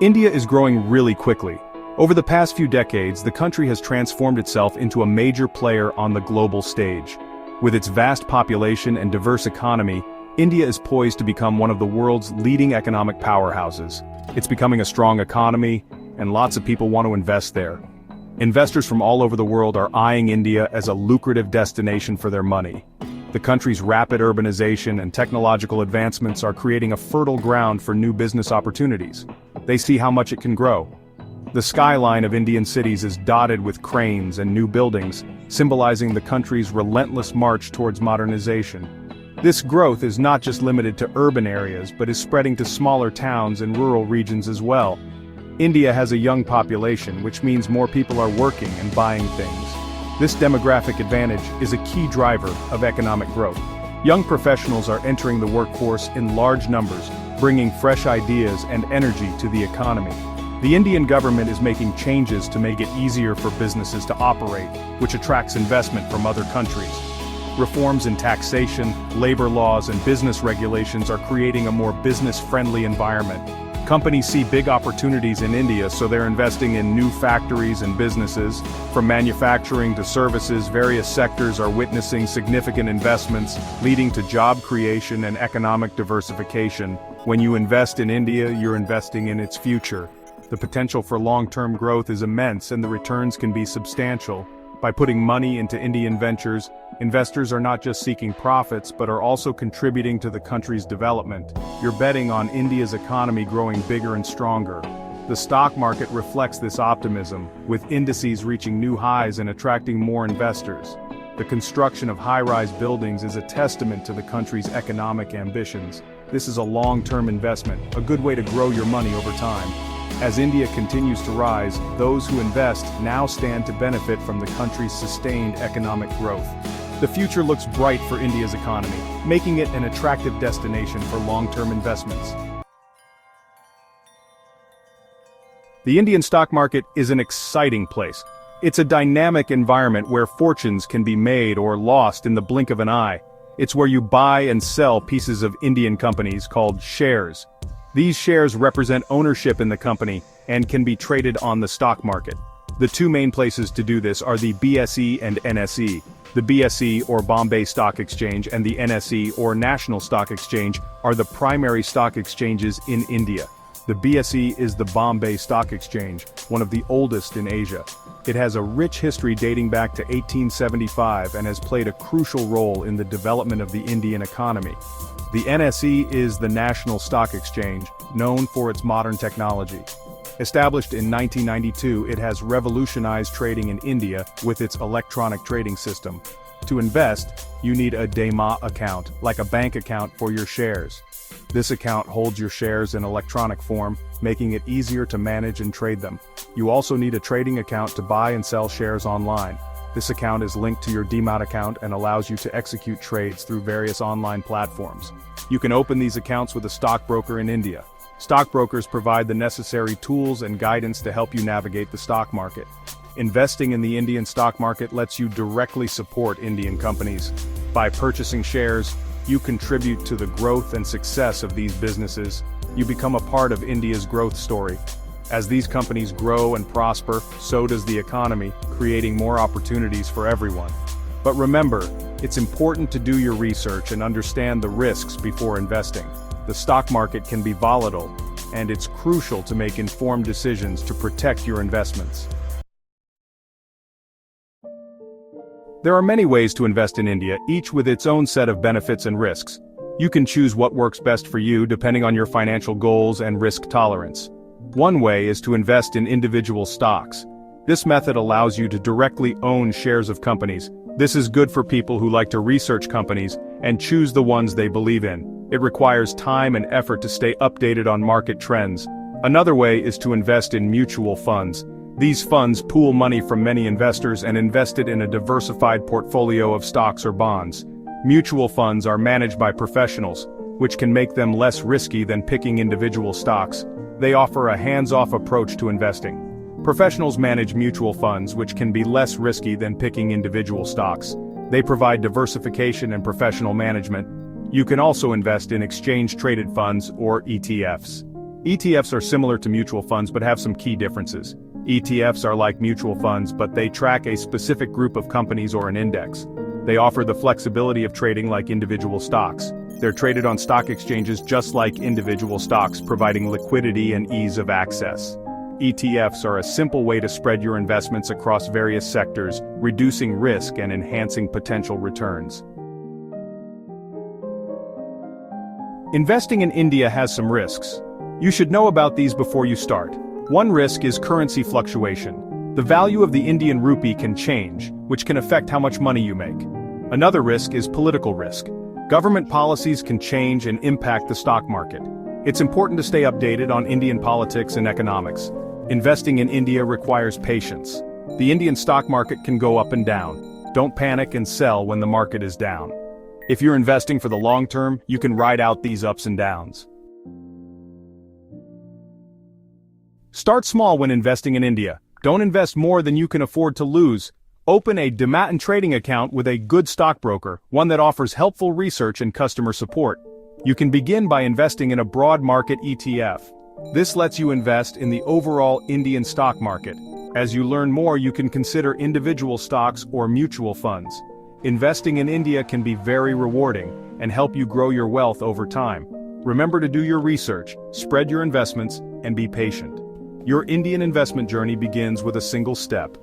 India is growing really quickly. Over the past few decades, the country has transformed itself into a major player on the global stage. With its vast population and diverse economy, India is poised to become one of the world's leading economic powerhouses. It's becoming a strong economy, and lots of people want to invest there. Investors from all over the world are eyeing India as a lucrative destination for their money. The country's rapid urbanization and technological advancements are creating a fertile ground for new business opportunities. They see how much it can grow. The skyline of Indian cities is dotted with cranes and new buildings, symbolizing the country's relentless march towards modernization. This growth is not just limited to urban areas but is spreading to smaller towns and rural regions as well. India has a young population, which means more people are working and buying things. This demographic advantage is a key driver of economic growth. Young professionals are entering the workforce in large numbers, bringing fresh ideas and energy to the economy. The Indian government is making changes to make it easier for businesses to operate, which attracts investment from other countries. Reforms in taxation, labor laws, and business regulations are creating a more business-friendly environment. Companies see big opportunities in India, so they're investing in new factories and businesses. From manufacturing to services, various sectors are witnessing significant investments, leading to job creation and economic diversification. When you invest in India, you're investing in its future. The potential for long-term growth is immense and the returns can be substantial. By putting money into Indian ventures, investors are not just seeking profits but are also contributing to the country's development. You're betting on India's economy growing bigger and stronger. The stock market reflects this optimism, with indices reaching new highs and attracting more investors. The construction of high-rise buildings is a testament to the country's economic ambitions. This is a long-term investment, a good way to grow your money over time. As India continues to rise, those who invest now stand to benefit from the country's sustained economic growth. The future looks bright for India's economy, making it an attractive destination for long-term investments. The Indian stock market is an exciting place. It's a dynamic environment where fortunes can be made or lost in the blink of an eye. It's where you buy and sell pieces of Indian companies called shares. These shares represent ownership in the company and can be traded on the stock market. The two main places to do this are the BSE and NSE. The BSE, or Bombay Stock Exchange, and the NSE, or National Stock Exchange, are the primary stock exchanges in India. The BSE is the Bombay Stock Exchange, one of the oldest in Asia. It has a rich history dating back to 1875 and has played a crucial role in the development of the Indian economy. The NSE is the National Stock Exchange, known for its modern technology. Established in 1992, it has revolutionized trading in India with its electronic trading system. To invest, you need a Demat account, like a bank account for your shares. This account holds your shares in electronic form, making it easier to manage and trade them. You also need a trading account to buy and sell shares online. This account is linked to your Demat account and allows you to execute trades through various online platforms. You can open these accounts with a stockbroker in India. Stockbrokers provide the necessary tools and guidance to help you navigate the stock market. Investing in the Indian stock market lets you directly support Indian companies. By purchasing shares, you contribute to the growth and success of these businesses. You become a part of India's growth story. As these companies grow and prosper, so does the economy, creating more opportunities for everyone. But remember, it's important to do your research and understand the risks before investing. The stock market can be volatile, and it's crucial to make informed decisions to protect your investments. There are many ways to invest in India, each with its own set of benefits and risks. You can choose what works best for you depending on your financial goals and risk tolerance. One way is to invest in individual stocks. This method allows you to directly own shares of companies. This is good for people who like to research companies and choose the ones they believe in. It requires time and effort to stay updated on market trends. Another way is to invest in mutual funds. These funds pool money from many investors and invest it in a diversified portfolio of stocks or bonds. Mutual funds are managed by professionals, which can make them less risky than picking individual stocks. They offer a hands-off approach to investing. Professionals manage mutual funds, which can be less risky than picking individual stocks. They provide diversification and professional management. You can also invest in exchange-traded funds, or ETFs. ETFs are similar to mutual funds but have some key differences. ETFs are like mutual funds, but they track a specific group of companies or an index. They offer the flexibility of trading like individual stocks. They're traded on stock exchanges just like individual stocks, providing liquidity and ease of access. ETFs are a simple way to spread your investments across various sectors, reducing risk and enhancing potential returns. Investing in India has some risks. You should know about these before you start. One risk is currency fluctuation. The value of the Indian rupee can change, which can affect how much money you make. Another risk is political risk. Government policies can change and impact the stock market. It's important to stay updated on Indian politics and economics. Investing in India requires patience. The Indian stock market can go up and down. Don't panic and sell when the market is down. If you're investing for the long term, you can ride out these ups and downs. Start small when investing in India. Don't invest more than you can afford to lose. Open a demat trading account with a good stockbroker, one that offers helpful research and customer support. You can begin by investing in a broad market ETF. This lets you invest in the overall Indian stock market. As you learn more, you can consider individual stocks or mutual funds. Investing in India can be very rewarding and help you grow your wealth over time. Remember to do your research, spread your investments, and be patient. Your Indian investment journey begins with a single step.